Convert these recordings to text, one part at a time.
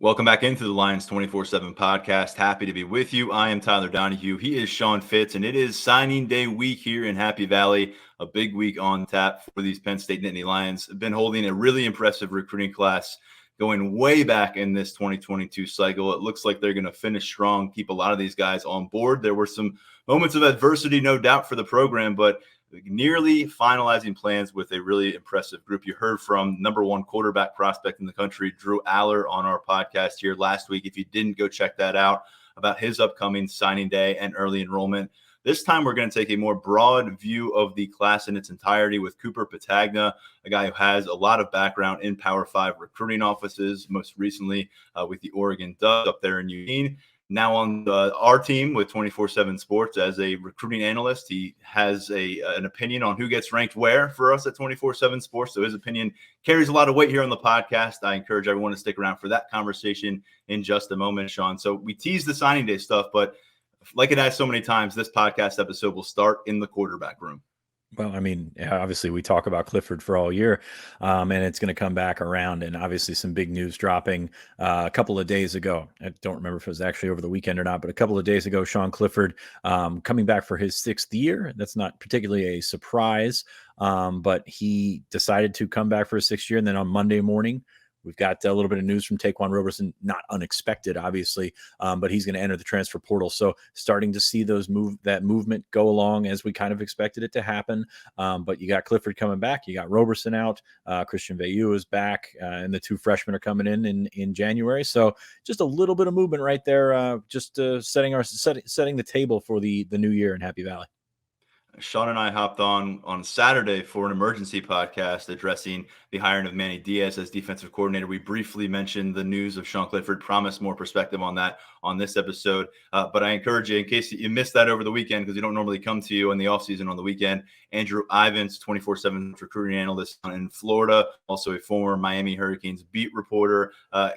Welcome back into the Lions 24/7 podcast. Happy to be with you. I am Tyler Donohue. He is Sean Fitz, and it is signing day week here in Happy Valley. A big week on tap for these Penn State Nittany Lions. Have been holding a really impressive recruiting class going way back in this 2022 cycle. It looks like they're going to finish strong, keep a lot of these guys on board. There were some moments of adversity, no doubt, for the program, but nearly finalizing plans with a really impressive group. You heard from number one quarterback prospect in the country, Drew Aller, on our podcast here last week. If you didn't, go check that out, about his upcoming signing day and early enrollment. This time, we're going to take a more broad view of the class in its entirety with Cooper Petagna, a guy who has a lot of background in Power 5 recruiting offices, most recently with the Oregon Ducks up there in Eugene. Now on our team with 247Sports as a recruiting analyst. He has an opinion on who gets ranked where for us at 247Sports. So his opinion carries a lot of weight here on the podcast. I encourage everyone to stick around for that conversation in just a moment, Sean. So we teased the signing day stuff, but like it has so many times, this podcast episode will start in the quarterback room. Well, I mean, obviously we talk about Clifford for all year, and it's going to come back around. And obviously some big news dropping a couple of days ago. I don't remember if it was actually over the weekend or not, but a couple of days ago, Sean Clifford coming back for his 6th year. That's not particularly a surprise, but he decided to come back for his 6th year. And then on Monday morning, we've got a little bit of news from Taquan Roberson, not unexpected, obviously, but he's going to enter the transfer portal. So starting to see that movement go along as we kind of expected it to happen. But you got Clifford coming back. You got Roberson out. Christian Veilleux is back, and the 2 freshmen are coming in January. So just a little bit of movement right there, just setting the table for the new year in Happy Valley. Sean and I hopped on Saturday for an emergency podcast addressing the hiring of Manny Diaz as defensive coordinator. We briefly mentioned the news of Sean Clifford, promised more perspective on that on this episode. But I encourage you, in case you missed that over the weekend, because we don't normally come to you in the offseason on the weekend, Andrew Ivins, 24/7 recruiting analyst in Florida, also a former Miami Hurricanes beat reporter,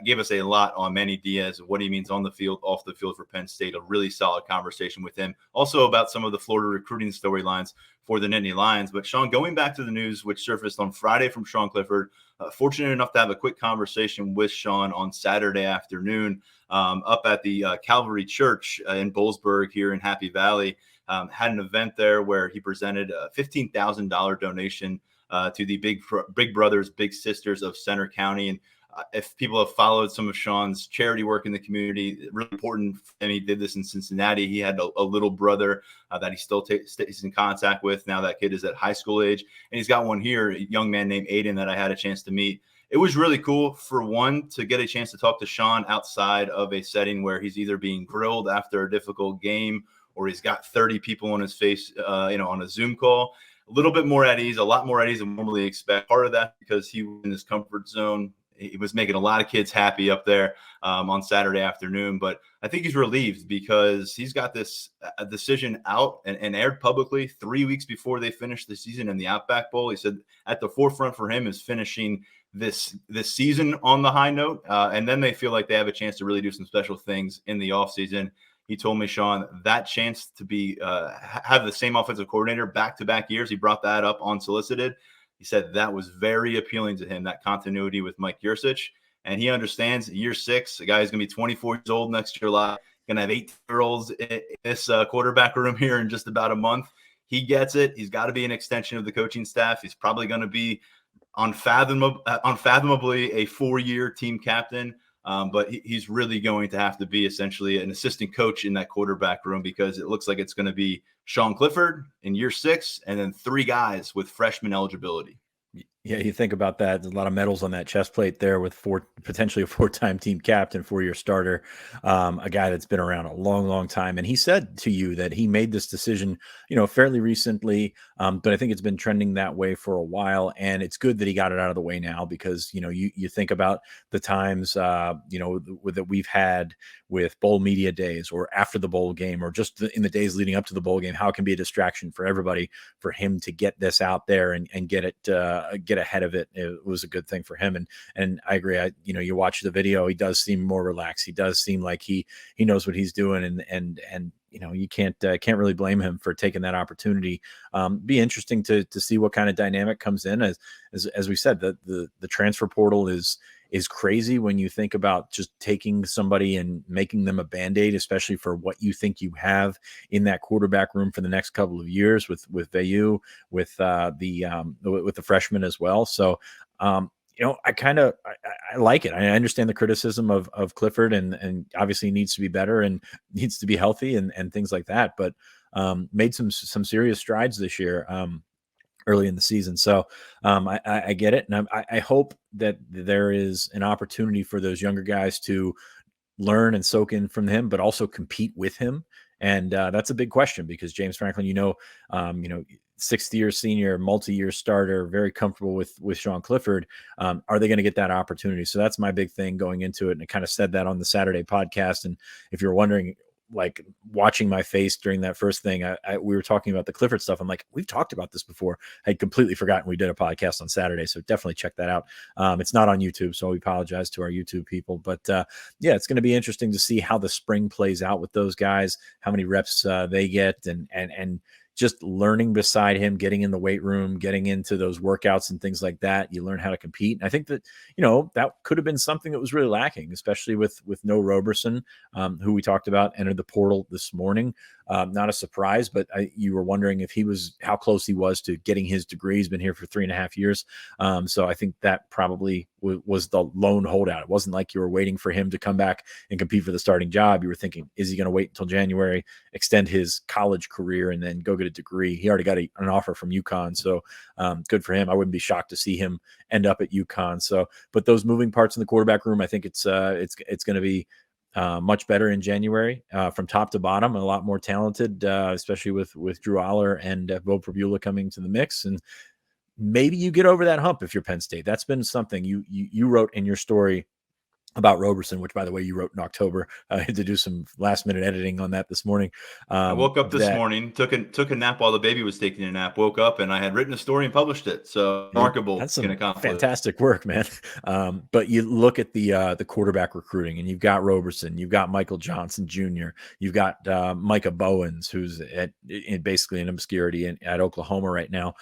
gave us a lot on Manny Diaz, what he means on the field, off the field for Penn State. A really solid conversation with him. Also about some of the Florida recruiting storylines for the Nittany Lions. But Sean, going back to the news which surfaced on Friday from Sean Clifford, fortunate enough to have a quick conversation with Sean on Saturday afternoon up at the Calvary Church in Boalsburg here in Happy Valley. Had an event there where he presented a $15,000 donation to the Big Brothers, Big Sisters of Center County. And if people have followed some of Sean's charity work in the community, really important. And he did this in Cincinnati. He had a little brother that he still stays in contact with. Now that kid is at high school age. And he's got one here, a young man named Aiden that I had a chance to meet. It was really cool, for one, to get a chance to talk to Sean outside of a setting where he's either being grilled after a difficult game or he's got 30 people on his face, on a Zoom call. A little bit more at ease, a lot more at ease than we normally expect. Part of that because he was in his comfort zone. He was making a lot of kids happy up there on Saturday afternoon. But I think he's relieved because he's got this decision out and aired publicly 3 weeks before they finished the season in the Outback Bowl. He said at the forefront for him is finishing this season on the high note. And then they feel like they have a chance to really do some special things in the offseason. He told me, Sean, that chance to be have the same offensive coordinator back-to-back years, he brought that up unsolicited. He said that was very appealing to him, that continuity with Mike Yurcich. And he understands year 6, a guy who's going to be 24 years old next July, going to have 8-year-olds in this quarterback room here in just about a month. He gets it. He's got to be an extension of the coaching staff. He's probably going to be unfathomably a 4-year team captain. But he's really going to have to be essentially an assistant coach in that quarterback room, because it looks like it's going to be Sean Clifford in year 6 and then 3 guys with freshman eligibility. Yeah, you think about that. There's a lot of medals on that chest plate there with potentially a 4-time team captain, 4-year starter, a guy that's been around a long, long time. And he said to you that he made this decision, fairly recently, but I think it's been trending that way for a while. And it's good that he got it out of the way now, because, you think about the times, that we've had with bowl media days or after the bowl game or just in the days leading up to the bowl game, how it can be a distraction for everybody. For him to get this out there and get it, get ahead of it, it was a good thing for him. And I agree. You watch the video, he does seem more relaxed. He does seem like he knows what he's doing, and you can't really blame him for taking that opportunity. Be interesting to see what kind of dynamic comes in. As we said, the transfer portal is crazy when you think about just taking somebody and making them a Band-Aid, especially for what you think you have in that quarterback room for the next couple of years with Veilleux, with the freshmen as well. So, I like it. I understand the criticism of Clifford, and obviously he needs to be better and needs to be healthy and things like that. But made some serious strides this year. Early in the season. So I get it. And I hope that there is an opportunity for those younger guys to learn and soak in from him, but also compete with him. And that's a big question because James Franklin, sixth year senior, multi-year starter, very comfortable with Sean Clifford. Are they going to get that opportunity? So that's my big thing going into it. And I kind of said that on the Saturday podcast. And if you're wondering, like watching my face during that first thing, we were talking about the Clifford stuff. I'm like, we've talked about this before. I had completely forgotten we did a podcast on Saturday. So definitely check that out. It's not on YouTube, so we apologize to our YouTube people, but yeah, it's going to be interesting to see how the spring plays out with those guys, how many reps they get and just learning beside him, getting in the weight room, getting into those workouts and things like that. You learn how to compete. And I think that, that could have been something that was really lacking, especially with no Roberson, who we talked about entered the portal this morning. Not a surprise, but you were wondering if how close he was to getting his degree. He's been here for 3.5 years. So I think that probably was the lone holdout. It wasn't like you were waiting for him to come back and compete for the starting job. You were thinking, is he going to wait until January, extend his college career, and then go get a degree? He already got an offer from UConn. So good for him. I wouldn't be shocked to see him end up at UConn. So, but those moving parts in the quarterback room, I think it's going to be much better in January from top to bottom, a lot more talented, especially with Drew Aller and Bo Prabula coming to the mix. And maybe you get over that hump if you're Penn State. That's been something you wrote in your story about Roberson, which, by the way, you wrote in October. I had to do some last-minute editing on that this morning. I woke up this morning, took a nap while the baby was taking a nap, woke up, and I had written a story and published it. So remarkable. That's some fantastic work, man. But you look at the quarterback recruiting, and you've got Roberson, you've got Michael Johnson Jr., you've got Micah Bowens, who's basically in obscurity at Oklahoma right now.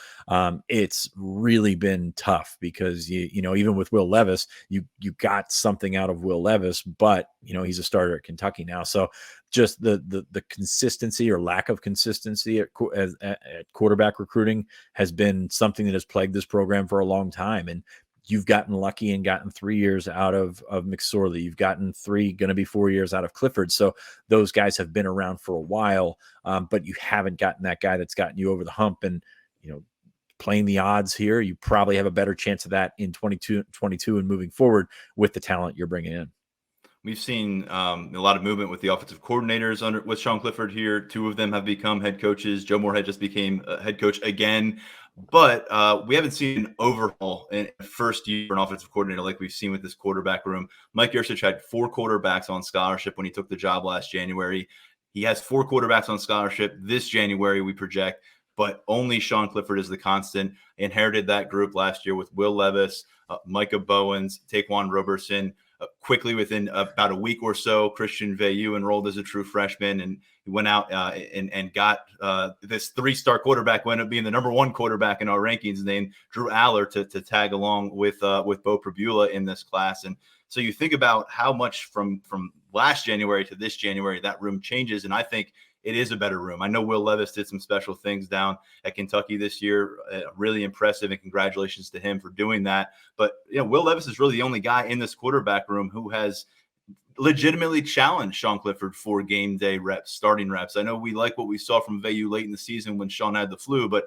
It's really been tough because even with Will Levis, you got something out of Will Levis, but he's a starter at Kentucky now. So just the consistency or lack of consistency at quarterback recruiting has been something that has plagued this program for a long time. And you've gotten lucky and gotten 3 years out of McSorley. You've gotten going to be 4 years out of Clifford. So those guys have been around for a while, but you haven't gotten that guy that's gotten you over the hump. And, playing the odds here, you probably have a better chance of that in 22 and moving forward with the talent you're bringing in. We've seen a lot of movement with the offensive coordinators with Sean Clifford here. 2 of them have become head coaches. Joe Moorhead just became a head coach again. But we haven't seen an overhaul in first year for an offensive coordinator like we've seen with this quarterback room. Mike Yurcich had 4 quarterbacks on scholarship when he took the job last January. He has 4 quarterbacks on scholarship this January, we project. But only Sean Clifford is the constant. Inherited that group last year with Will Levis, Micah Bowens, Taquan Roberson. Quickly within about a week or so, Christian Veilleux enrolled as a true freshman, and he went out and got this 3-star quarterback, who ended up being the number 1 quarterback in our rankings, named Drew Aller, to tag along with Bo Prabula in this class. And so you think about how much from last January to this January that room changes, and I think it is a better room. I know Will Levis did some special things down at Kentucky this year, really impressive, and congratulations to him for doing that. But Will Levis is really the only guy in this quarterback room who has legitimately challenged Sean Clifford for game day reps, starting reps. I know we like what we saw from Veilleux late in the season when Sean had the flu, but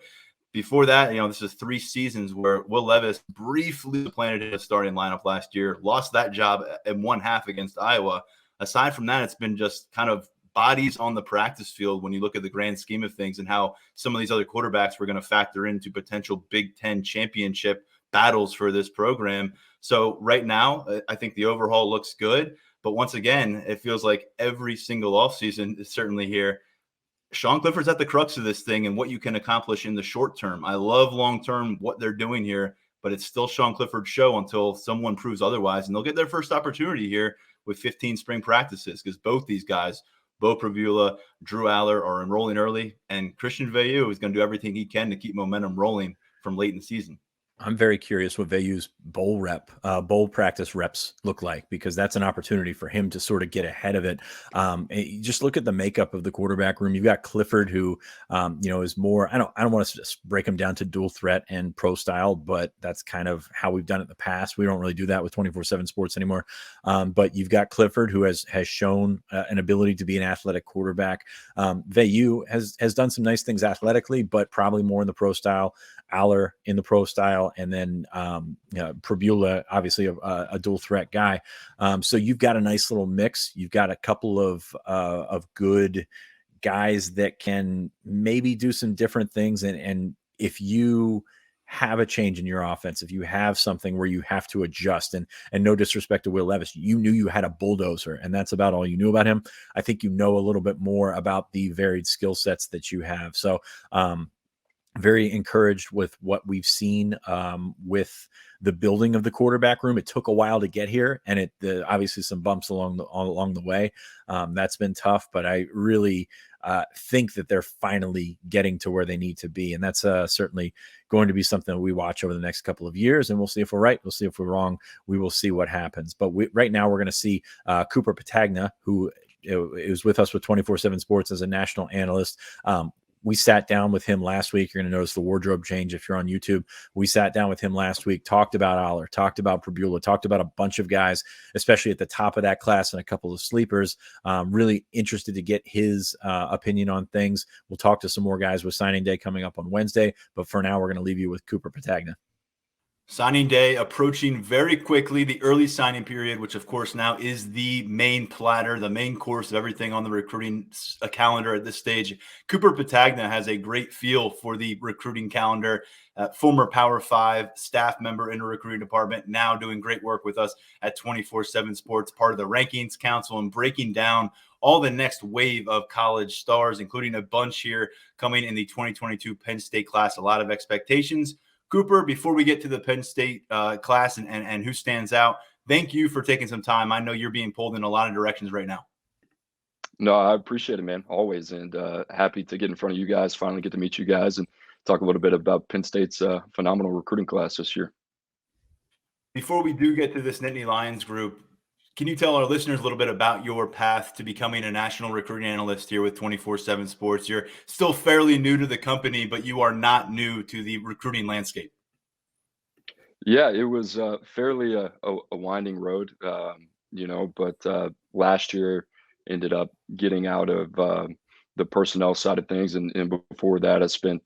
before that, this is 3 seasons where Will Levis briefly planted a starting lineup last year, lost that job in 1/2 against Iowa. Aside from that, it's been just kind of bodies on the practice field when you look at the grand scheme of things and how some of these other quarterbacks were going to factor into potential Big Ten championship battles for this program. So right now, I think the overhaul looks good. But once again, it feels like every single offseason is certainly here. Sean Clifford's at the crux of this thing and what you can accomplish in the short term. I love long term what they're doing here, but it's still Sean Clifford's show until someone proves otherwise. And they'll get their first opportunity here with 15 spring practices because both these guys, Bo Prabula, Drew Aller are enrolling early, and Christian Veilleux is going to do everything he can to keep momentum rolling from late in the season. I'm very curious what Veilleux's bowl practice reps look like, because that's an opportunity for him to sort of get ahead of it. Just look at the makeup of the quarterback room. You've got Clifford, who, is more, I don't want to just break him down to dual threat and pro style, but that's kind of how we've done it in the past. We don't really do that with 247 Sports anymore. But you've got Clifford, who has shown an ability to be an athletic quarterback. Veilleux has done some nice things athletically, but probably more in the pro style. Aller in the pro style, and then Prabula, obviously a dual threat guy. So you've got a nice little mix. You've got a couple of good guys that can maybe do some different things. And if you have a change in your offense, if you have something where you have to adjust, and no disrespect to Will Levis, you knew you had a bulldozer, and that's about all you knew about him. I think you know a little bit more about the varied skill sets that you have. So very encouraged with what we've seen with the building of the quarterback room. It took a while to get here, and obviously some bumps along the way. That's been tough, but I really think that they're finally getting to where they need to be, and that's certainly going to be something that we watch over the next couple of years, and we'll see if we're right. We'll see if we're wrong. We will see what happens. But right now we're going to see Cooper Petagna, who is with us with 247 Sports as a national analyst. We sat down with him last week. You're going to notice the wardrobe change if you're on YouTube. We sat down with him last week, talked about Aller, talked about Prabula, talked about a bunch of guys, especially at the top of that class, and a couple of sleepers. Really interested to get his opinion on things. We'll talk to some more guys with signing day coming up on Wednesday. But for now, we're going to leave you with Cooper Petagna. Signing day approaching very quickly, the early signing period, which of course now is the main platter, the main course of everything on the recruiting calendar at this stage. Cooper Petagna has a great feel for the recruiting calendar. Former Power 5 staff member in the recruiting department, now doing great work with us at 247 Sports, part of the Rankings Council, and breaking down all the next wave of college stars, including a bunch here coming in the 2022 Penn State class. A lot of expectations. Cooper, before we get to the Penn State class and who stands out, thank you for taking some time. I know you're being pulled in a lot of directions right now. No, I appreciate it, man, always. And happy to get in front of you guys, finally get to meet you guys and talk a little bit about Penn State's phenomenal recruiting class this year. Before we do get to this Nittany Lions group, can you tell our listeners a little bit about your path to becoming a national recruiting analyst here with 247 Sports? You're still fairly new to the company, but you are not new to the recruiting landscape. Yeah, it was fairly a winding road, but last year ended up getting out of the personnel side of things. And before that, I spent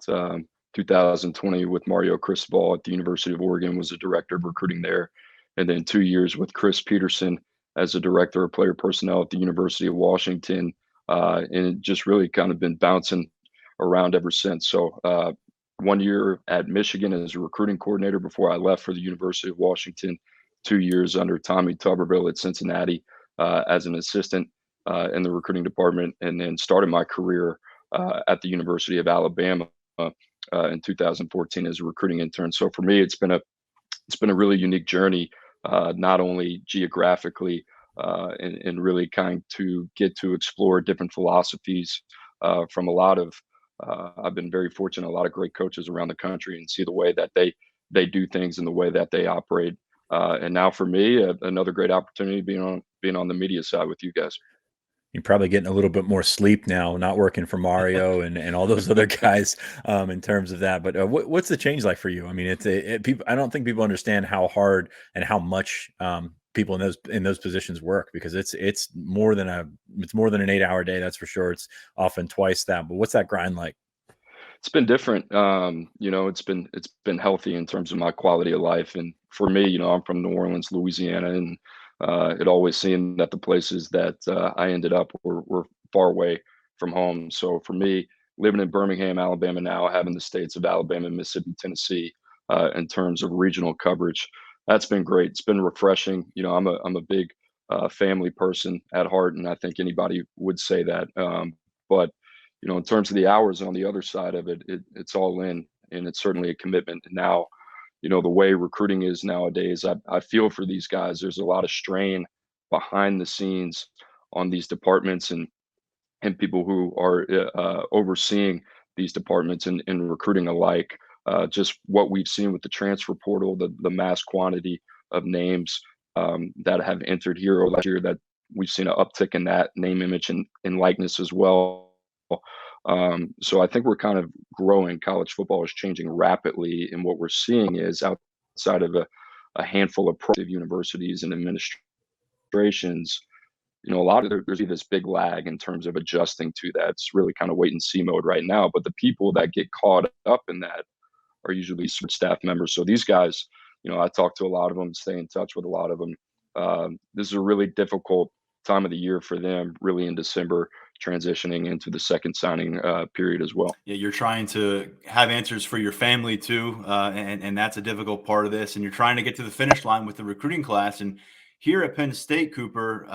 2020 with Mario Cristobal at the University of Oregon, was the director of recruiting there. And then 2 years with Chris Peterson as a director of player personnel at the University of Washington. And it just really kind of been bouncing around ever since. So 1 year at Michigan as a recruiting coordinator before I left for the University of Washington, 2 years under Tommy Tuberville at Cincinnati as an assistant in the recruiting department, and then started my career at the University of Alabama in 2014 as a recruiting intern. So for me, it's been a really unique journey, not only geographically and really kind to get to explore different philosophies from a lot of I've been very fortunate, a lot of great coaches around the country, and see the way that they do things and the way that they operate. And now for me, another great opportunity being on the media side with you guys. You're probably getting a little bit more sleep now, not working for Mario and all those other guys in terms of that. But what's the change like for you? I mean, people. I don't think people understand how hard and how much people in those positions work, because it's more than an 8-hour day. That's for sure. It's often twice that. But what's that grind like? It's been different. It's been healthy in terms of my quality of life. And for me, I'm from New Orleans, Louisiana, and it always seemed that the places that I ended up were far away from home. So for me, living in Birmingham, Alabama now, having the states of Alabama, Mississippi, Tennessee in terms of regional coverage, that's been great. It's been refreshing. I'm a big family person at heart, and I think anybody would say that. But in terms of the hours on the other side of it, it's all in, and it's certainly a commitment. And now, the way recruiting is nowadays, I feel for these guys. There's a lot of strain behind the scenes on these departments, and and people who are overseeing these departments and recruiting alike. Just what we've seen with the transfer portal, the mass quantity of names that have entered here last year, that we've seen an uptick in that name, image, and likeness as well. So I think we're kind of growing. College football is changing rapidly, and what we're seeing is outside of a handful of proactive universities and administrations, a lot of there's this big lag in terms of adjusting to that. It's really kind of wait and see mode right now. But the people that get caught up in that are usually staff members. So these guys, I talk to a lot of them, stay in touch with a lot of them. This is a really difficult time of the year for them, really in December, transitioning into the second signing period as well. Yeah, you're trying to have answers for your family too, and that's a difficult part of this. And you're trying to get to the finish line with the recruiting class. And here at Penn State, Cooper,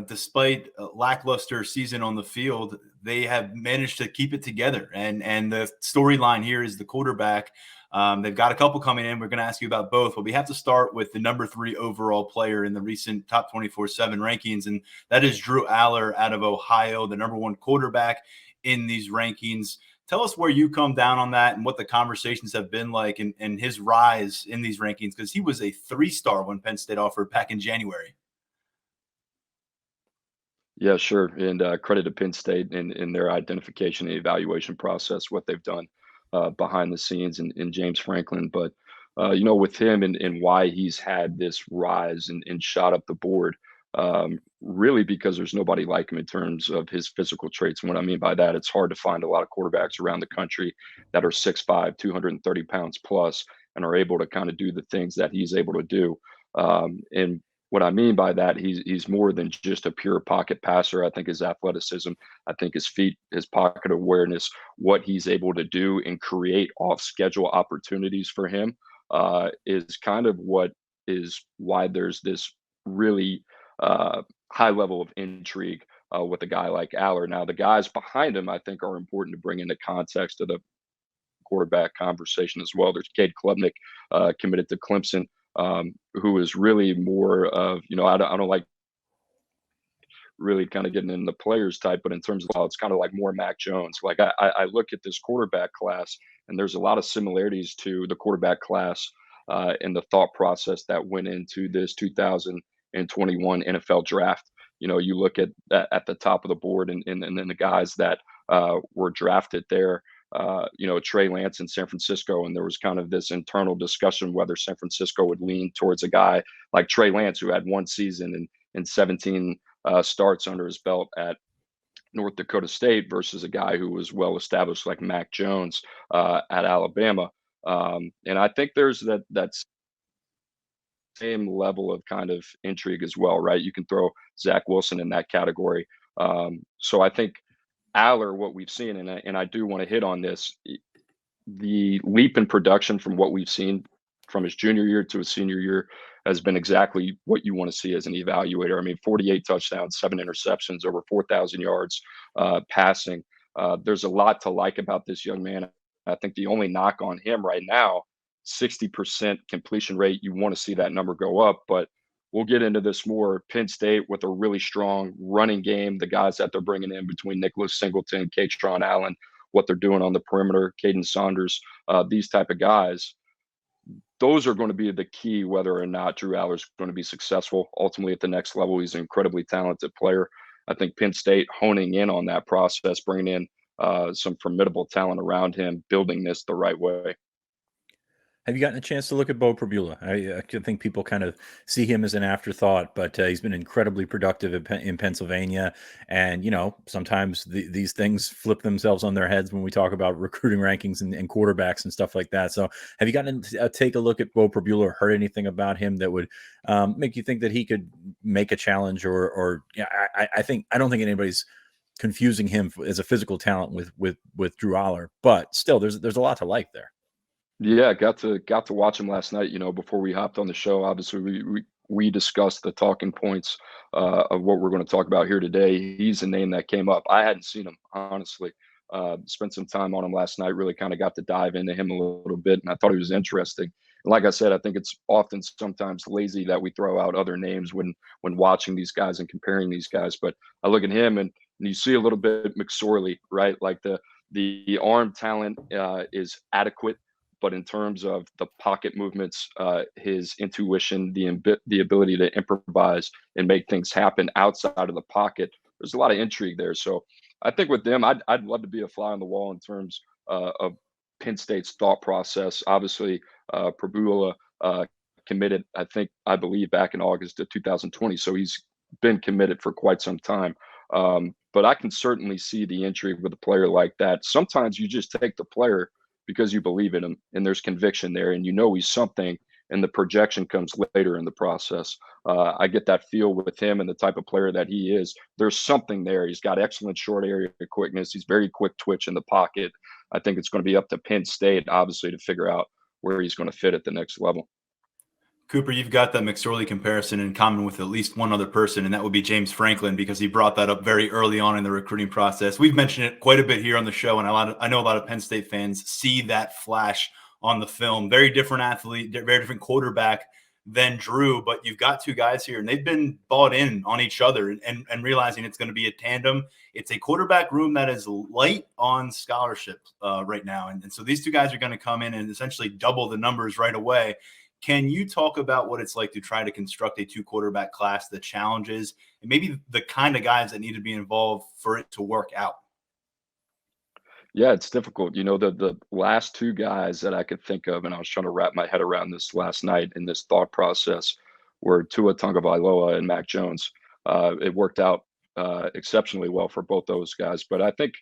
despite a lackluster season on the field, they have managed to keep it together. And the storyline here is the quarterback. They've got a couple coming in. We're going to ask you about both, but we have to start with the number 3 overall player in the recent top 24/7 rankings, and that is Drew Aller out of Ohio, the number 1 quarterback in these rankings. Tell us where you come down on that and what the conversations have been like and his rise in these rankings, because he was a 3-star when Penn State offered back in January. Yeah, sure. And credit to Penn State in their identification and evaluation process, what they've done behind the scenes in James Franklin. But, with him and why he's had this rise and shot up the board, really because there's nobody like him in terms of his physical traits. And what I mean by that, it's hard to find a lot of quarterbacks around the country that are 6'5", 230 pounds plus, and are able to kind of do the things that he's able to do. And what I mean by that, he's more than just a pure pocket passer. I think his athleticism, I think his feet, his pocket awareness, what he's able to do and create off schedule opportunities for him is kind of what is why there's this really high level of intrigue with a guy like Aller. Now, the guys behind him, I think, are important to bring into context of the quarterback conversation as well. There's Cade Klubnick, committed to Clemson, who is really more of, I don't like really kind of getting in the players type, but in terms of, it's kind of like more Mac Jones. Like I look at this quarterback class, and there's a lot of similarities to the quarterback class and the thought process that went into this 2021 NFL draft. You look at the top of the board and then the guys that were drafted there. Trey Lance in San Francisco, and there was kind of this internal discussion whether San Francisco would lean towards a guy like Trey Lance, who had 1 season and 17 starts under his belt at North Dakota State, versus a guy who was well established like Mac Jones at Alabama. And I think there's that same level of kind of intrigue as well, right? You can throw Zach Wilson in that category. So I think Aller, what we've seen, and I do want to hit on this, the leap in production from what we've seen from his junior year to his senior year has been exactly what you want to see as an evaluator. I mean, 48 touchdowns, 7 interceptions, over 4,000 yards passing. There's a lot to like about this young man. I think the only knock on him right now, 60% completion rate. You want to see that number go up, but we'll get into this more. Penn State with a really strong running game, the guys that they're bringing in between Nicholas Singleton, Kate-Tron Allen, what they're doing on the perimeter, Caden Saunders, these type of guys, those are going to be the key whether or not Drew Aller is going to be successful ultimately at the next level. He's an incredibly talented player. I think Penn State honing in on that process, bringing in some formidable talent around him, building this the right way. Have you gotten a chance to look at Bo Prabula? I think people kind of see him as an afterthought, but he's been incredibly productive in Pennsylvania. And, sometimes these things flip themselves on their heads when we talk about recruiting rankings and quarterbacks and stuff like that. So have you gotten to take a look at Bo Prabula or heard anything about him that would make you think that he could make a challenge I don't think anybody's confusing him as a physical talent with Drew Aller, but still there's a lot to like there. Yeah, got to watch him last night. Before we hopped on the show, obviously we discussed the talking points of what we're going to talk about here today. He's a name that came up. I hadn't seen him, honestly. Spent some time on him last night. Really kind of got to dive into him a little bit, and I thought he was interesting. And like I said, I think it's often sometimes lazy that we throw out other names when watching these guys and comparing these guys. But I look at him, and And you see a little bit McSorley, right? Like the arm talent is adequate, but in terms of the pocket movements, his intuition, the ability to improvise and make things happen outside of the pocket, there's a lot of intrigue there. So I think with them, I'd love to be a fly on the wall in terms of Penn State's thought process. Obviously, Prabula committed, I believe, back in August of 2020. So he's been committed for quite some time. But I can certainly see the intrigue with a player like that. Sometimes you just take the player because you believe in him and there's conviction there and you know he's something, and the projection comes later in the process. I get that feel with him and the type of player that he is. There's something there. He's got excellent short area quickness. He's very quick twitch in the pocket. I think it's going to be up to Penn State, obviously, to figure out where he's going to fit at the next level. Cooper, you've got that McSorley comparison in common with at least one other person, and that would be James Franklin, because he brought that up very early on in the recruiting process. We've mentioned it quite a bit here on the show, and I know a lot of Penn State fans see that flash on the film. Very different athlete, very different quarterback than Drew, but you've got two guys here, and they've been bought in on each other and realizing it's going to be a tandem. It's a quarterback room that is light on scholarship right now, and so these two guys are going to come in and essentially double the numbers right away. Can you talk about what it's like to try to construct a two quarterback class, the challenges, and maybe the kind of guys that need to be involved for it to work out? Yeah, it's difficult. The last two guys that I could think of, and I was trying to wrap my head around this last night in this thought process, were Tua Tagovailoa and Mac Jones. It worked out exceptionally well for both those guys, but I think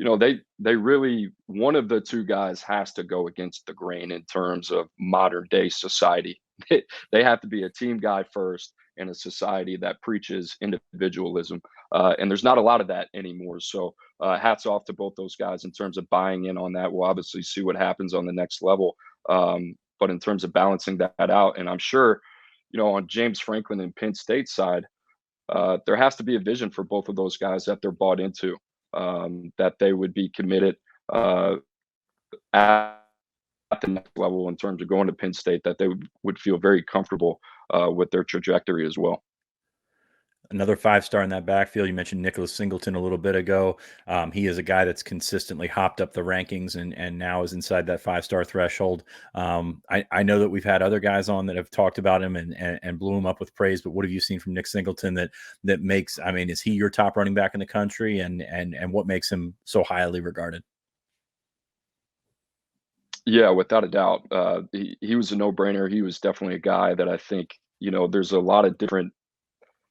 they really, one of the two guys has to go against the grain in terms of modern day society. They have to be a team guy first in a society that preaches individualism. And there's not a lot of that anymore. So hats off to both those guys in terms of buying in on that. We'll obviously see what happens on the next level. But in terms of balancing that out, and I'm sure, on James Franklin and Penn State side, there has to be a vision for both of those guys that they're bought into, that they would be committed at the next level in terms of going to Penn State, that they would feel very comfortable with their trajectory as well. Another five-star in that backfield. You mentioned Nicholas Singleton a little bit ago. He is a guy that's consistently hopped up the rankings and now is inside that five-star threshold. I know that we've had other guys on that have talked about him and blew him up with praise, but what have you seen from Nick Singleton that makes, is he your top running back in the country, and what makes him so highly regarded? Yeah, without a doubt. He was a no-brainer. He was definitely a guy that I think, there's a lot of different,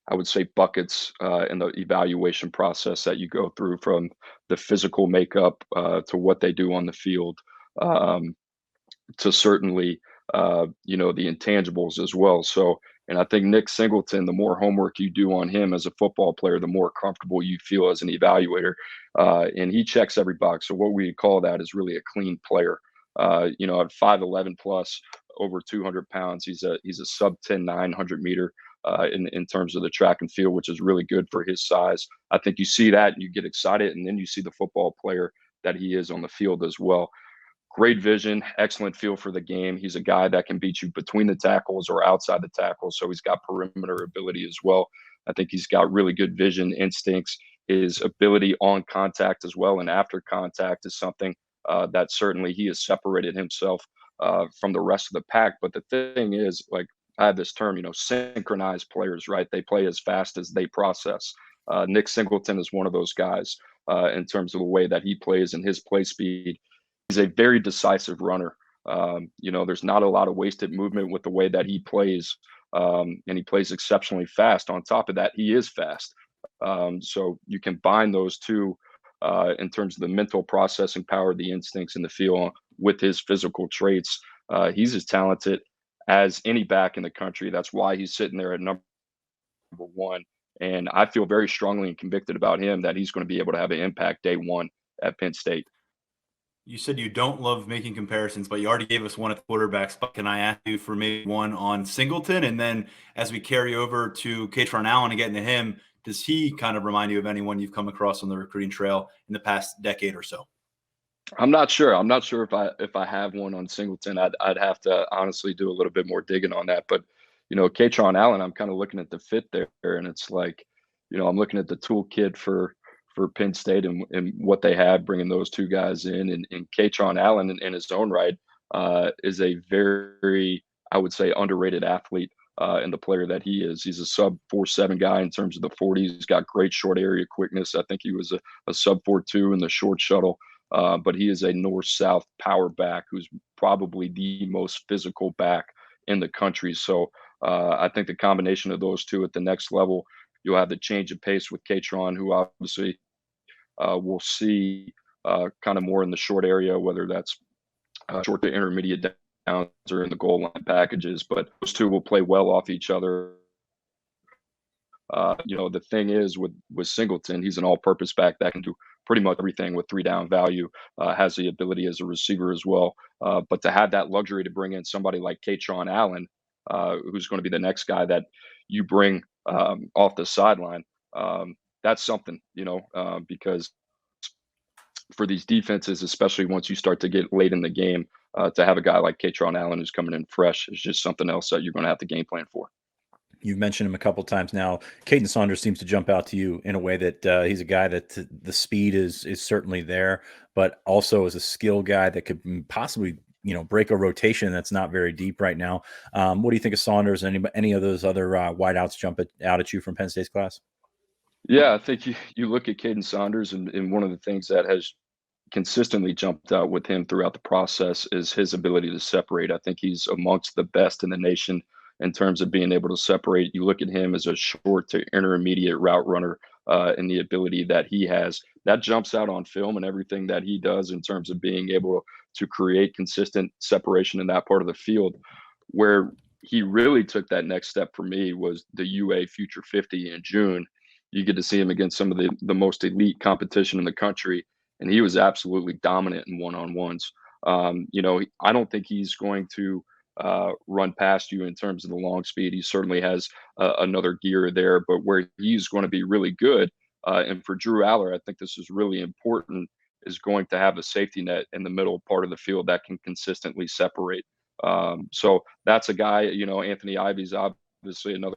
I would say, buckets in the evaluation process that you go through, from the physical makeup to what they do on the field, to certainly, the intangibles as well. So, and I think Nick Singleton, the more homework you do on him as a football player, the more comfortable you feel as an evaluator. And he checks every box. So what we call that is really a clean player. At 5'11 plus, over 200 pounds, he's a sub 10 900 meter in terms of the track and field, which is really good for his size. I think you see that and you get excited, and then you see the football player that he is on the field as well. Great vision, excellent feel for the game. He's a guy that can beat you between the tackles or outside the tackles, so he's got perimeter ability as well. I think he's got really good vision, instincts. His ability on contact as well and after contact is something that certainly he has separated himself from the rest of the pack. But the thing is, like, I have this term, synchronized players, right? They play as fast as they process. Nick Singleton is one of those guys in terms of the way that he plays and his play speed. He's a very decisive runner. There's not a lot of wasted movement with the way that he plays, and he plays exceptionally fast. On top of that, he is fast. So you combine those two in terms of the mental processing power, the instincts in the field with his physical traits. He's as talented as any back in the country. That's why he's sitting there at number one. And I feel very strongly and convicted about him that he's going to be able to have an impact day one at Penn State. You said you don't love making comparisons, but you already gave us one at the quarterbacks. But can I ask you for maybe one on Singleton? And then as we carry over to Katron Allen and get into him, does he kind of remind you of anyone you've come across on the recruiting trail in the past decade or so? I'm not sure. I'm not sure if I have one on Singleton. I'd have to honestly do a little bit more digging on that. But Katron Allen, I'm kind of looking at the fit there, and it's like, I'm looking at the toolkit for for Penn State and what they have, bringing those two guys in. And Katron Allen, in his own right, is a very, I would say, underrated athlete. And the player that he is, he's a sub 4.7 guy in terms of the 40s. He's got great short area quickness. I think he was a sub 4.2 in the short shuttle. But he is a north-south power back who's probably the most physical back in the country. So I think the combination of those two at the next level, you'll have the change of pace with Katron, who obviously we'll see kind of more in the short area, whether that's short to intermediate downs or in the goal line packages. But those two will play well off each other. The thing is with Singleton, he's an all-purpose back that can do pretty much everything with 3-down value, has the ability as a receiver as well. But to have that luxury to bring in somebody like Katron Allen, who's going to be the next guy that you bring off the sideline, that's something, because for these defenses, especially once you start to get late in the game, to have a guy like Katron Allen who's coming in fresh is just something else that you're going to have to game plan for. You've mentioned him a couple of times now. Caden Saunders seems to jump out to you in a way that he's a guy that the speed is certainly there, but also is a skill guy that could possibly break a rotation that's not very deep right now. What do you think of Saunders? Any of those other wideouts jump out at you from Penn State's class? Yeah, I think you look at Caden Saunders, and one of the things that has consistently jumped out with him throughout the process is his ability to separate. I think he's amongst the best in the nation in terms of being able to separate. You look at him as a short to intermediate route runner, and the ability that he has that jumps out on film, and everything that he does in terms of being able to create consistent separation in that part of the field. Where he really took that next step for me was the UA Future 50 in June. You get to see him against some of the most elite competition in the country, and he was absolutely dominant in one-on-ones. I don't think he's going to run past you in terms of the long speed. He certainly has another gear there, but where he's going to be really good, and for Drew Aller, I think this is really important, is going to have a safety net in the middle part of the field that can consistently separate. So that's a guy, Anthony Ivy's obviously another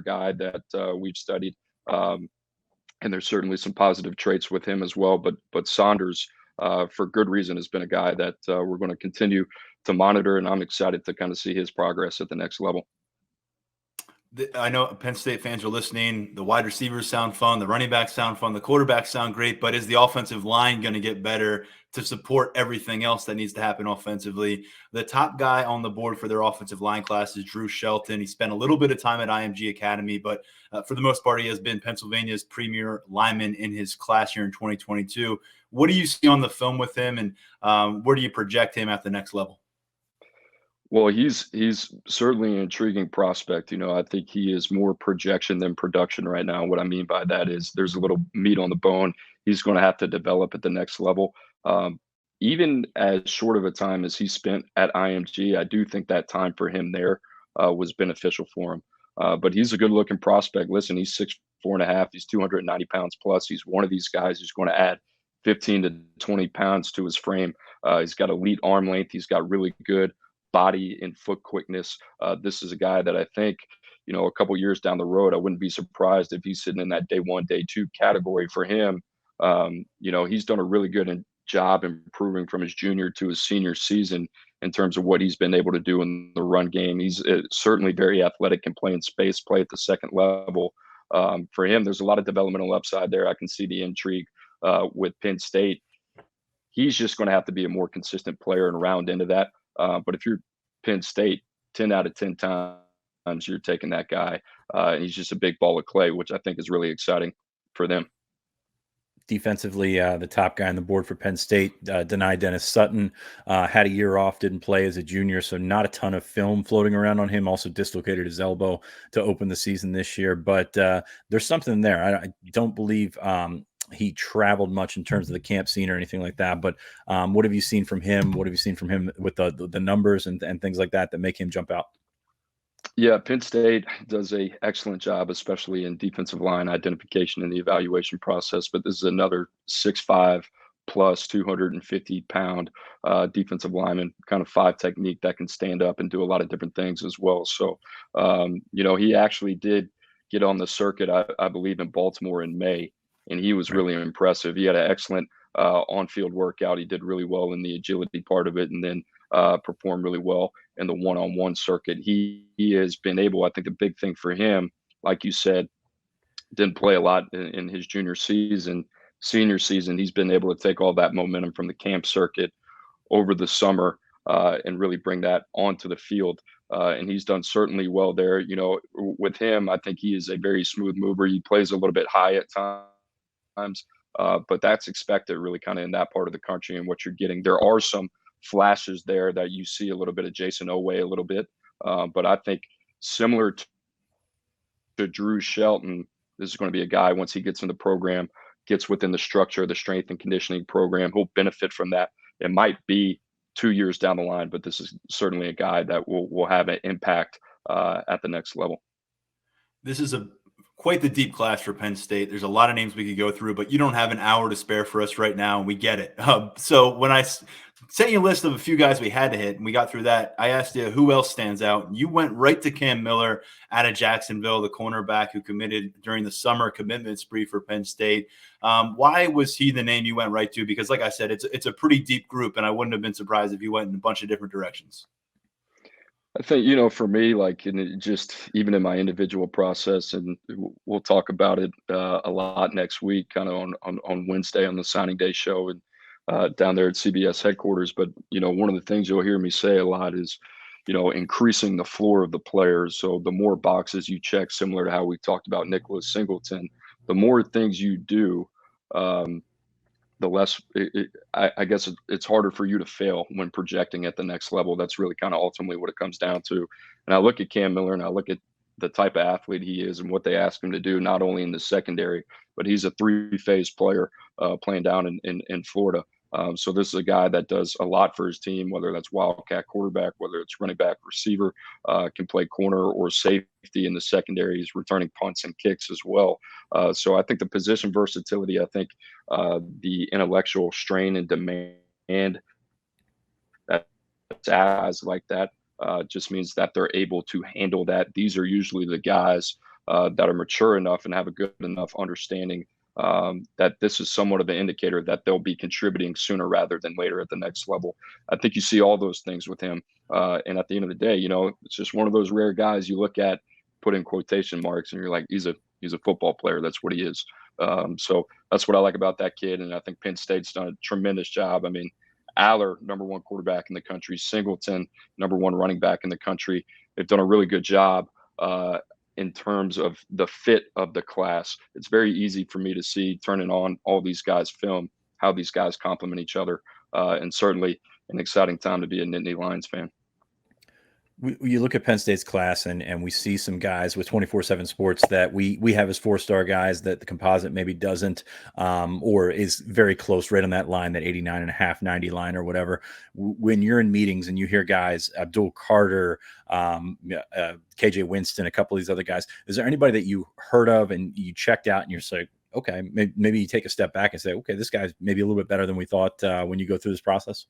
guy that we've studied. And there's certainly some positive traits with him as well. But Saunders, for good reason, has been a guy that we're going to continue to monitor, and I'm excited to kind of see his progress at the next level. I know Penn State fans are listening. The wide receivers sound fun. The running backs sound fun. The quarterbacks sound great. But is the offensive line going to get better to support everything else that needs to happen offensively? The top guy on the board for their offensive line class is Drew Shelton. He spent a little bit of time at IMG Academy, but for the most part, he has been Pennsylvania's premier lineman in his class here in 2022. What do you see on the film with him, and where do you project him at the next level? Well, he's certainly an intriguing prospect. I think he is more projection than production right now. What I mean by that is there's a little meat on the bone. He's going to have to develop at the next level. Even as short of a time as he spent at IMG, I do think that time for him there was beneficial for him. But he's a good-looking prospect. Listen, he's 6'4.5". He's 290 pounds plus. He's one of these guys who's going to add 15 to 20 pounds to his frame. He's got elite arm length. He's got really good body and foot quickness. This is a guy that I think, a couple years down the road, I wouldn't be surprised if he's sitting in that day one, day two category for him. He's done a really good job improving from his junior to his senior season in terms of what he's been able to do in the run game. He's certainly very athletic, can play in space, play at the second level. For him, there's a lot of developmental upside there. I can see the intrigue with Penn State. He's just going to have to be a more consistent player and round into that. But if you're Penn State, 10 out of 10 times you're taking that guy. And he's just a big ball of clay, which I think is really exciting for them. Defensively, the top guy on the board for Penn State, denied Dennis Sutton, had a year off, didn't play as a junior, so not a ton of film floating around on him. Also dislocated his elbow to open the season this year. But there's something there. I don't believe he traveled much in terms of the camp scene or anything like that. But what have you seen from him? What have you seen from him with the numbers and things like that make him jump out? Yeah, Penn State does an excellent job, especially in defensive line identification in the evaluation process. But this is another 6'5" plus 250-pound defensive lineman, kind of 5 technique that can stand up and do a lot of different things as well. So, he actually did get on the circuit, I believe, in Baltimore in May. and he was really impressive. He had an excellent on-field workout. He did really well in the agility part of it, and then performed really well in the one-on-one circuit. He has been able, I think the big thing for him, like you said, didn't play a lot in his junior season. Senior season, he's been able to take all that momentum from the camp circuit over the summer and really bring that onto the field. And he's done certainly well there. You know, with him, I think he is a very smooth mover. He plays a little bit high at times, but that's expected really kind of in that part of the country and what you're getting. There are some flashes there that you see a little bit of Jason Oweh a little bit. But I think similar to Drew Shelton, this is going to be a guy, once he gets in the program, gets within the structure of the strength and conditioning program, he'll benefit from that. It might be 2 years down the line, but this is certainly a guy that will have an impact at the next level. This is quite the deep class for Penn State. There's a lot of names we could go through, but you don't have an hour to spare for us right now, and we get it. So when I sent you a list of a few guys we had to hit, and we got through that, I asked you who else stands out. And you went right to Cam Miller out of Jacksonville, the cornerback who committed during the summer commitment spree for Penn State. Why was he the name you went right to? Because like I said, it's a pretty deep group, and I wouldn't have been surprised if you went in a bunch of different directions. I think, you know, for me, like just even in my individual process, and we'll talk about it a lot next week, kind of on Wednesday on the signing day show and down there at CBS headquarters. But, you know, one of the things you'll hear me say a lot is, you know, increasing the floor of the players. So the more boxes you check, similar to how we talked about Nicholas Singleton, the more things you do, the less I guess it's harder for you to fail when projecting at the next level. That's really kind of ultimately what it comes down to. And I look at Cam Miller and I look at the type of athlete he is and what they ask him to do, not only in the secondary, but he's a three-phase player playing down in Florida. So this is a guy that does a lot for his team, whether that's wildcat quarterback, whether it's running back, receiver, can play corner or safety in the secondary. He's returning punts and kicks as well. So I think the position versatility, I think the intellectual strain and demand that's guys like that just means that they're able to handle that. These are usually the guys that are mature enough and have a good enough understanding that this is somewhat of an indicator that they'll be contributing sooner rather than later at the next level. I think you see all those things with him. And at the end of the day, you know, it's just one of those rare guys you look at, put in quotation marks, and you're like, he's a football player. That's what he is. So that's what I like about that kid. And I think Penn State's done a tremendous job. I mean, Aller, #1 quarterback in the country, Singleton, #1 running back in the country. They've done a really good job in terms of the fit of the class. It's very easy for me to see, turning on all these guys' film, how these guys complement each other. And certainly an exciting time to be a Nittany Lions fan. You look at Penn State's class and we see some guys with 247 Sports that we have as 4-star guys that the composite maybe doesn't, or is very close, right on that line, that 89.5, 90 line or whatever. When you're in meetings and you hear guys, Abdul Carter, KJ Winston, a couple of these other guys, is there anybody that you heard of and you checked out and you're like, okay, maybe you take a step back and say, okay, this guy's maybe a little bit better than we thought when you go through this process?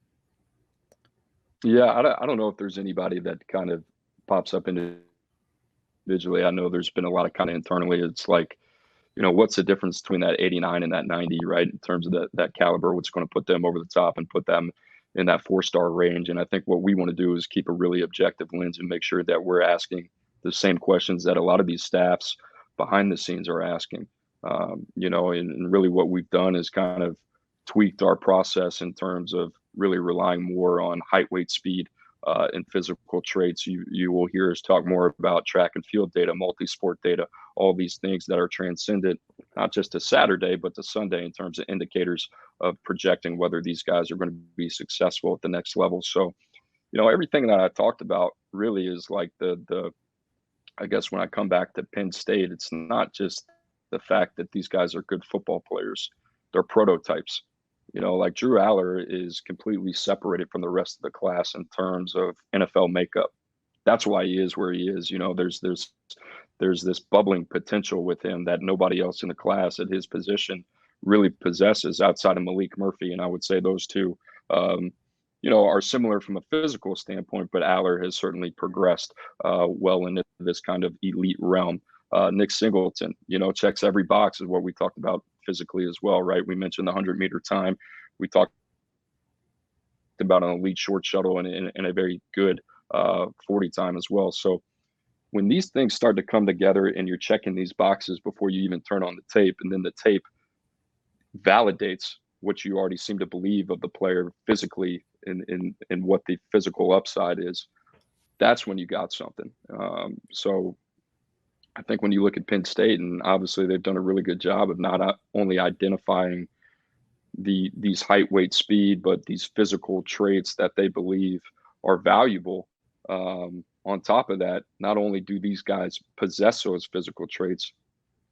Yeah, I don't know if there's anybody that kind of pops up individually. I know there's been a lot of kind of internally. It's like, you know, what's the difference between that 89 and that 90, right? In terms of that caliber, what's going to put them over the top and put them in that 4-star range. And I think what we want to do is keep a really objective lens and make sure that we're asking the same questions that a lot of these staffs behind the scenes are asking. You know, and really what we've done is kind of tweaked our process in terms of really relying more on height, weight, speed, and physical traits. You will hear us talk more about track and field data, multi-sport data, all these things that are transcendent, not just to Saturday, but to Sunday in terms of indicators of projecting whether these guys are going to be successful at the next level. So, you know, everything that I talked about really is like I guess when I come back to Penn State, it's not just the fact that these guys are good football players. They're prototypes. You know, like Drew Aller is completely separated from the rest of the class in terms of NFL makeup. That's why he is where he is. You know, there's this bubbling potential with him that nobody else in the class at his position really possesses outside of Malik Murphy. And I would say those two, you know, are similar from a physical standpoint, but Aller has certainly progressed well into this kind of elite realm. Nick Singleton, you know, checks every box is what we talked about a physically as well, right? We mentioned the 100-meter time. We talked about an elite short shuttle and a very good 40 time as well. So when these things start to come together and you're checking these boxes before you even turn on the tape, and then the tape validates what you already seem to believe of the player physically and what the physical upside is, that's when you got something. So I think when you look at Penn State, and obviously they've done a really good job of not only identifying these height, weight, speed, but these physical traits that they believe are valuable. On top of that, not only do these guys possess those physical traits,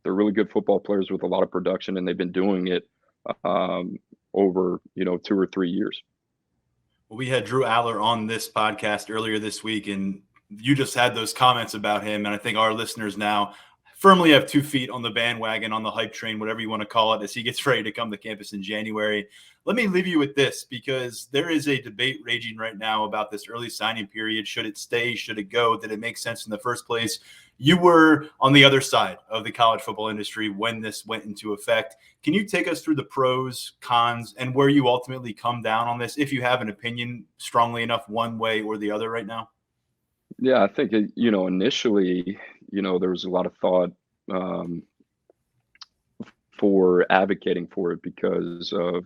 they're really good football players with a lot of production, and they've been doing it over 2 or 3 years. Well, we had Drew Aller on this podcast earlier this week, and you just had those comments about him. And I think our listeners now firmly have 2 feet on the bandwagon, on the hype train, whatever you want to call it, as he gets ready to come to campus in January. Let me leave you with this, because there is a debate raging right now about this early signing period. Should it stay? Should it go? Did it make sense in the first place? You were on the other side of the college football industry when this went into effect. Can you take us through the pros, cons, and where you ultimately come down on this, if you have an opinion strongly enough one way or the other right now? Yeah, I think, initially, there was a lot of thought for advocating for it because of,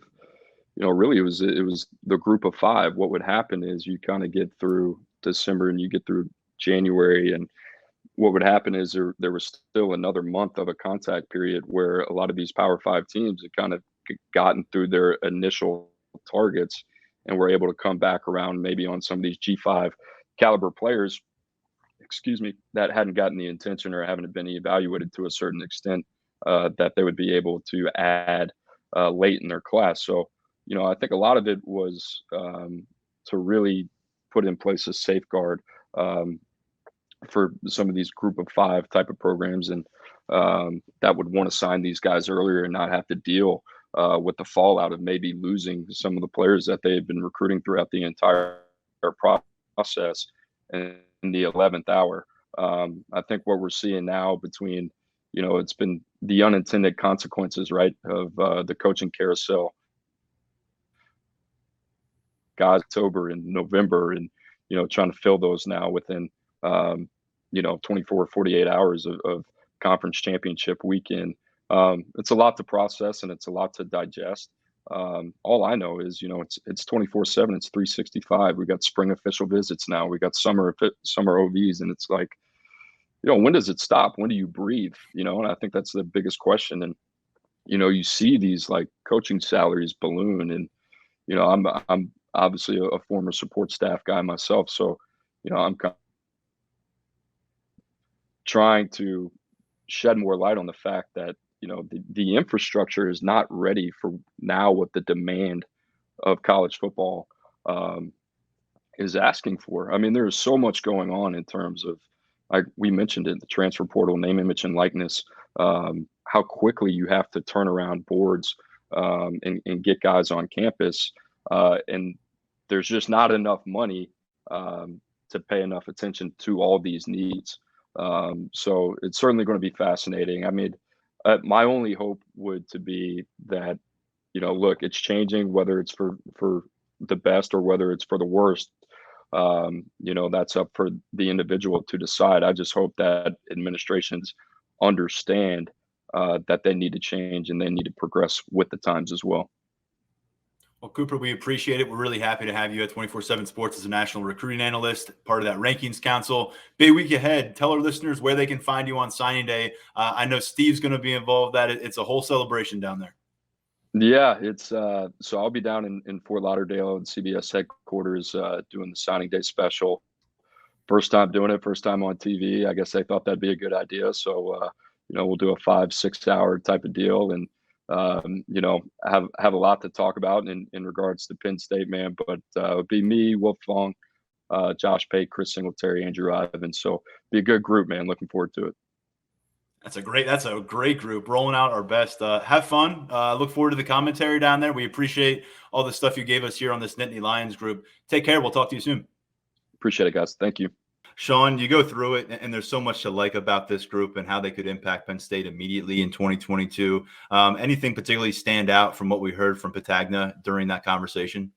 really it was the group of 5. What would happen is you kind of get through December and you get through January, and what would happen is there was still another month of a contact period where a lot of these Power 5 teams had kind of gotten through their initial targets and were able to come back around maybe on some of these G5 caliber players, that hadn't gotten the attention or haven't been evaluated to a certain extent that they would be able to add late in their class. So, I think a lot of it was to really put in place a safeguard for some of these group of 5 type of programs, and that would want to sign these guys earlier and not have to deal with the fallout of maybe losing some of the players that they had been recruiting throughout the entire process in the 11th hour. I think what we're seeing now between, it's been the unintended consequences, right, of the coaching carousel, guys, October and November, and, trying to fill those now within, 24, 48 hours of conference championship weekend. It's a lot to process and it's a lot to digest. All I know is, it's 24/7, it's 365. We got spring official visits now. We got summer OVs, and it's like, when does it stop? When do you breathe? And I think that's the biggest question. And, you see these like coaching salaries balloon, and, I'm obviously a former support staff guy myself. So, I'm kind of trying to shed more light on the fact that, the infrastructure is not ready for now what the demand of college football is asking for. I mean, there's so much going on in terms of, we mentioned it, the transfer portal, name, image, and likeness, how quickly you have to turn around boards and get guys on campus. And there's just not enough money to pay enough attention to all these needs. So it's certainly going to be fascinating. I mean, my only hope would to be that, look, it's changing, whether it's for the best or whether it's for the worst. That's up for the individual to decide. I just hope that administrations understand that they need to change and they need to progress with the times as well. Well, Cooper, we appreciate it. We're really happy to have you at 247 Sports as a national recruiting analyst, part of that rankings council. Big week ahead. Tell our listeners where they can find you on signing day. I know Steve's going to be involved. It's a whole celebration down there. Yeah, it's so I'll be down in Fort Lauderdale at CBS headquarters doing the signing day special. First time doing it, first time on TV. I guess they thought that'd be a good idea. So, we'll do a 5-6 hour type of deal, and have a lot to talk about in regards to Penn State, man. But it'll be me, Wolf Fong, Josh Pate, Chris Singletary, Andrew Ivan. So be a good group, man. Looking forward to it. That's a great group, rolling out our best. Have fun. Look forward to the commentary down there. We appreciate all the stuff you gave us here on this Nittany Lions group. Take care. We'll talk to you soon. Appreciate it, guys. Thank you. Sean, you go through it, and there's so much to like about this group and how they could impact Penn State immediately in 2022. Anything particularly stand out from what we heard from Patagna during that conversation?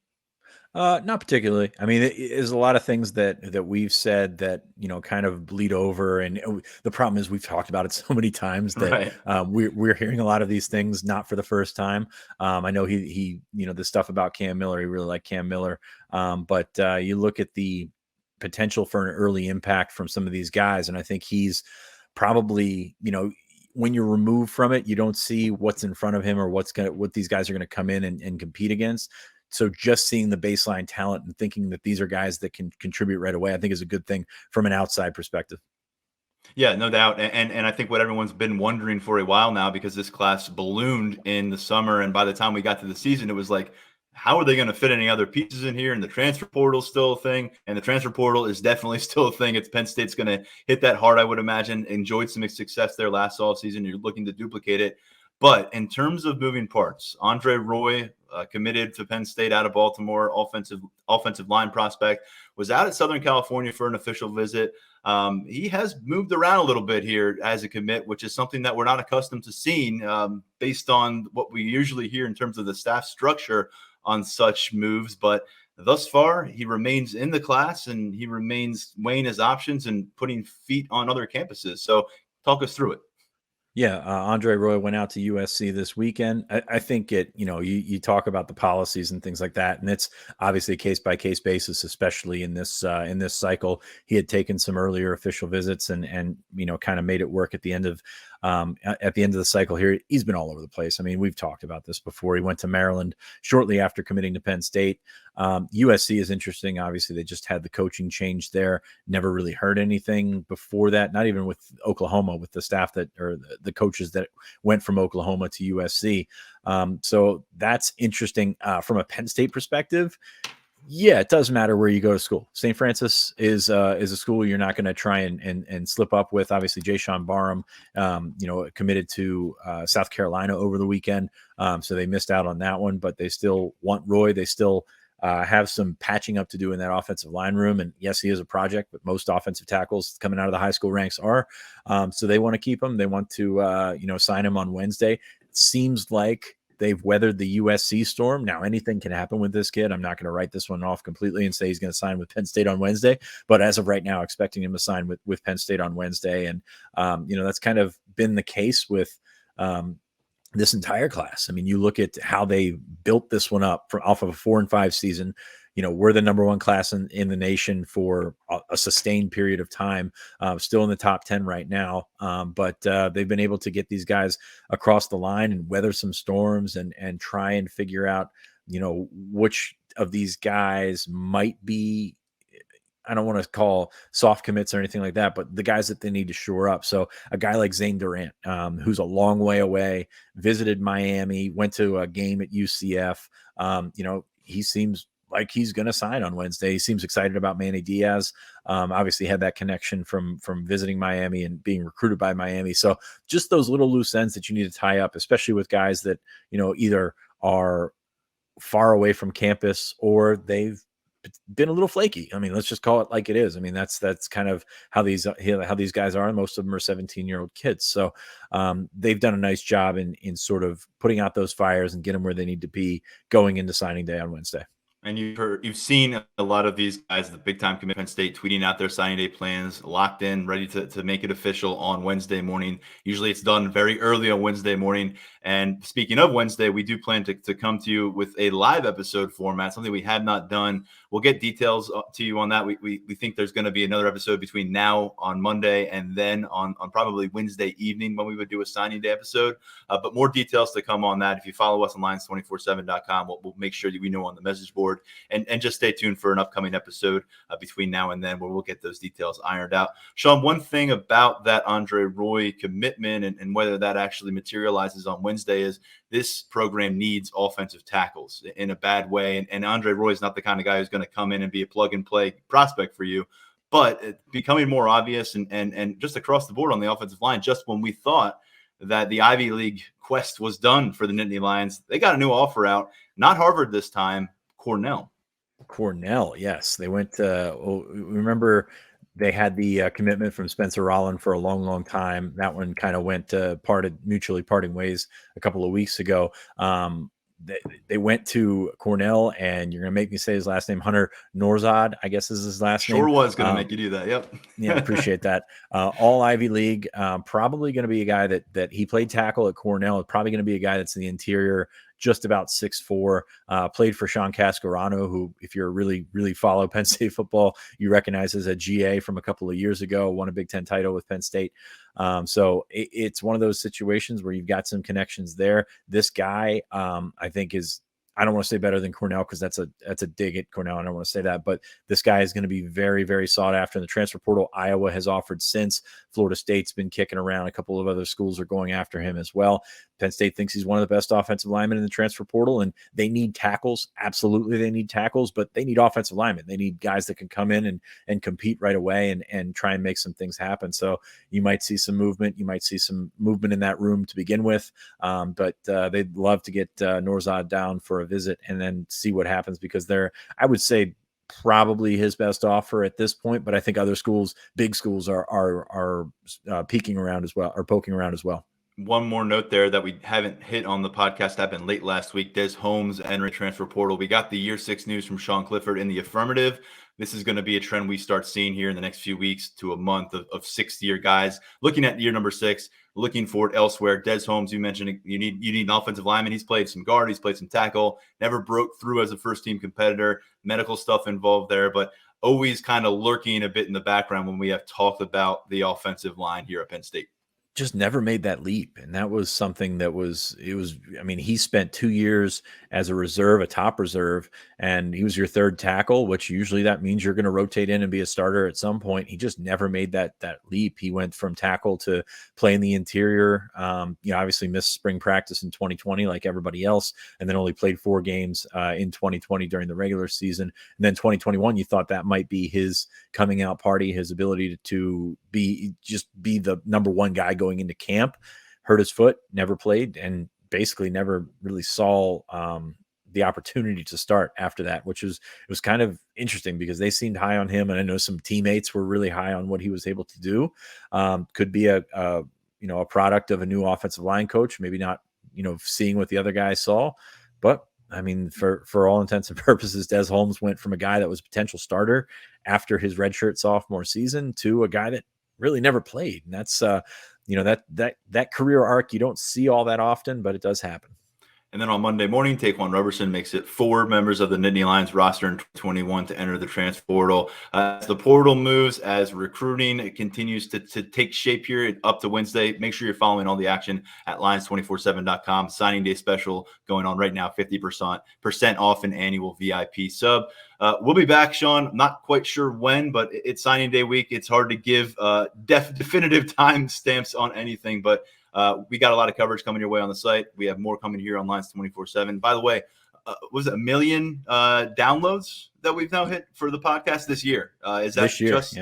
Not particularly. I mean, there's a lot of things that we've said that kind of bleed over, and the problem is we've talked about it so many times that Right. we're hearing a lot of these things not for the first time. I know he the stuff about Cam Miller, he really liked Cam Miller, but you look at the potential for an early impact from some of these guys, and I think he's probably when you're removed from it, you don't see what's in front of him or what these guys are going to come in and compete against. So just seeing the baseline talent and thinking that these are guys that can contribute right away, I think is a good thing from an outside perspective. Yeah, no doubt. And I think what everyone's been wondering for a while now, because this class ballooned in the summer, and by the time we got to the season, it was like, how are they going to fit any other pieces in here? And the transfer portal is still a thing, and the transfer portal is definitely still a thing. It's Penn State's going to hit that hard, I would imagine. Enjoyed some success there last offseason. You're looking to duplicate it. But in terms of moving parts, Andre Roy, committed to Penn State out of Baltimore, offensive line prospect, was out at Southern California for an official visit. He has moved around a little bit here as a commit, which is something that we're not accustomed to seeing based on what we usually hear in terms of the staff structure on such moves. But thus far, he remains in the class, and he remains weighing his options and putting feet on other campuses. So talk us through it. Yeah, Andre Roy went out to USC this weekend. I think you talk about the policies and things like that, and it's obviously a case by case basis, especially in this cycle. He had taken some earlier official visits and kind of made it work at the end of the cycle here. He's been all over the place. I mean, we've talked about this before. He went to Maryland shortly after committing to Penn State. USC is interesting. Obviously, they just had the coaching change there. Never really heard anything before that, not even with Oklahoma, with the staff or the coaches that went from Oklahoma to USC. So that's interesting from a Penn State perspective. Yeah, it does matter where you go to school. St. Francis is a school you're not going to try and slip up with. Obviously, Jay Sean Barham, committed to South Carolina over the weekend, so they missed out on that one. But they still want Roy. They still have some patching up to do in that offensive line room. And yes, he is a project, but most offensive tackles coming out of the high school ranks are. So they want to keep him. They want to sign him on Wednesday. It seems like they've weathered the USC storm. Now, anything can happen with this kid. I'm not going to write this one off completely and say he's going to sign with Penn State on Wednesday. But as of right now, expecting him to sign with Penn State on Wednesday. And, that's kind of been the case with this entire class. I mean, you look at how they built this one up off of a 4-5 season. We're the number one class in the nation for a sustained period of time, still in the top 10 right now. But they've been able to get these guys across the line and weather some storms and try and figure out, which of these guys might be, I don't want to call soft commits or anything like that, but the guys that they need to shore up. So a guy like Zane Durant, who's a long way away, visited Miami, went to a game at UCF. He seems like he's going to sign on Wednesday. He seems excited about Manny Diaz. Obviously had that connection from visiting Miami and being recruited by Miami. So just those little loose ends that you need to tie up, especially with guys that, either are far away from campus or they've been a little flaky. I mean, let's just call it like it is. I mean, that's kind of how these guys are. And most of them are 17-year-old kids. So they've done a nice job in sort of putting out those fires and get them where they need to be going into signing day on Wednesday. And you've seen a lot of these guys, the big time commit Penn State, tweeting out their signing day plans, locked in, ready to make it official on Wednesday morning. Usually it's done very early on Wednesday morning. And speaking of Wednesday, we do plan to come to you with a live episode format, something we had not done. We'll get details to you on that. We think there's going to be another episode between now on Monday and then on probably Wednesday evening when we would do a signing day episode. But more details to come on that. If you follow us on Lions247.com, we'll make sure that we know on the message board. And just stay tuned for an upcoming episode between now and then where we'll get those details ironed out. Sean, one thing about that Andre Roy commitment and whether that actually materializes on Wednesday is this program needs offensive tackles in a bad way. And Andre Roy is not the kind of guy who's going to come in and be a plug-and-play prospect for you. But it's becoming more obvious and just across the board on the offensive line, just when we thought that the Ivy League quest was done for the Nittany Lions, they got a new offer out. Not Harvard this time. Cornell, yes. They went to, remember They had the commitment from Spencer Rolland for a long, long time. That one kind of went mutually parting ways a couple of weeks ago. They went to Cornell, and you're going to make me say his last name, Hunter Nourzad, I guess is his last name. Sure was going to make you do that. Yep. Yeah, appreciate that. All Ivy League, probably going to be a guy that he played tackle at Cornell. Probably going to be a guy that's in the interior, just about 6'4", played for Sean Cascarano, who, if you're really, really follow Penn State football, you recognize as a GA from a couple of years ago, won a Big Ten title with Penn State. So it's one of those situations where you've got some connections there. This guy, I think I don't want to say better than Cornell, because that's a dig at Cornell. I don't want to say that, but this guy is going to be very, very sought after in the transfer portal. Iowa has offered since. Florida State's been kicking around. A couple of other schools are going after him as well. Penn State thinks he's one of the best offensive linemen in the transfer portal, and they need tackles. Absolutely, they need tackles, but they need offensive linemen. They need guys that can come in and compete right away and try and make some things happen. So you might see some movement. You might see some movement in that room to begin with, but they'd love to get Nourzad down for a visit and then see what happens, because they're, I would say, probably his best offer at this point, but I think other schools, big schools, are peeking around as well, or poking around as well. One more note there that we haven't hit on the podcast happened late last week. Des Holmes entering transfer portal. We got the year 6 news from Sean Clifford in the affirmative. This is going to be a trend we start seeing here in the next few weeks to a month of 6th-year guys looking at year number 6, looking for it elsewhere. Des Holmes, you mentioned you need an offensive lineman. He's played some guard, he's played some tackle, never broke through as a first-team competitor. Medical stuff involved there, but always kind of lurking a bit in the background when we have talked about the offensive line here at Penn State. Just never made that leap. And that was something that I mean, he spent 2 years as a reserve, a top reserve, and he was your third tackle, which usually that means you're going to rotate in and be a starter at some point. He just never made that leap. He went from tackle to play in the interior. Obviously missed spring practice in 2020 like everybody else, and then only played 4 games in 2020 during the regular season. And then 2021, you thought that might be his coming out party, his ability to be the number one guy going into camp. Hurt his foot, never played, and basically never really saw the opportunity to start after that, which it was kind of interesting because they seemed high on him, and I know some teammates were really high on what he was able to do. Could be a product of a new offensive line coach, maybe not seeing what the other guy saw, but I mean, for all intents and purposes, Des Holmes went from a guy that was a potential starter after his redshirt sophomore season to a guy that really never played. And that's that career arc you don't see all that often, but it does happen. And then on Monday morning, Taquan Roberson makes it 4 members of the Nittany Lions roster in 2021 to enter the transfer portal. As the portal moves, as recruiting continues to take shape here up to Wednesday, make sure you're following all the action at Lions247.com. Signing day special going on right now, 50% off an annual VIP sub. We'll be back, Sean. Not quite sure when, but it's signing day week. It's hard to give definitive time stamps on anything, but we got a lot of coverage coming your way on the site. We have more coming here on Lines 24/7. By the way, was it 1 million downloads that we've now hit for the podcast this year? Is that this year? Just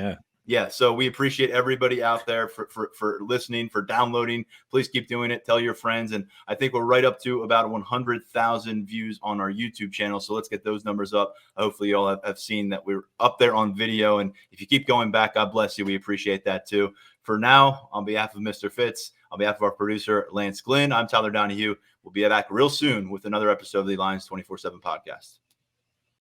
yeah? So we appreciate everybody out there for listening, for downloading. Please keep doing it. Tell your friends, and I think we're right up to about 100,000 views on our YouTube channel. So let's get those numbers up. Hopefully, you all have seen that we're up there on video, and if you keep going back, God bless you. We appreciate that too. For now, on behalf of Mr. Fitz, on behalf of our producer, Lance Glynn, I'm Tyler Donohue. We'll be back real soon with another episode of the Lions 24/7 podcast.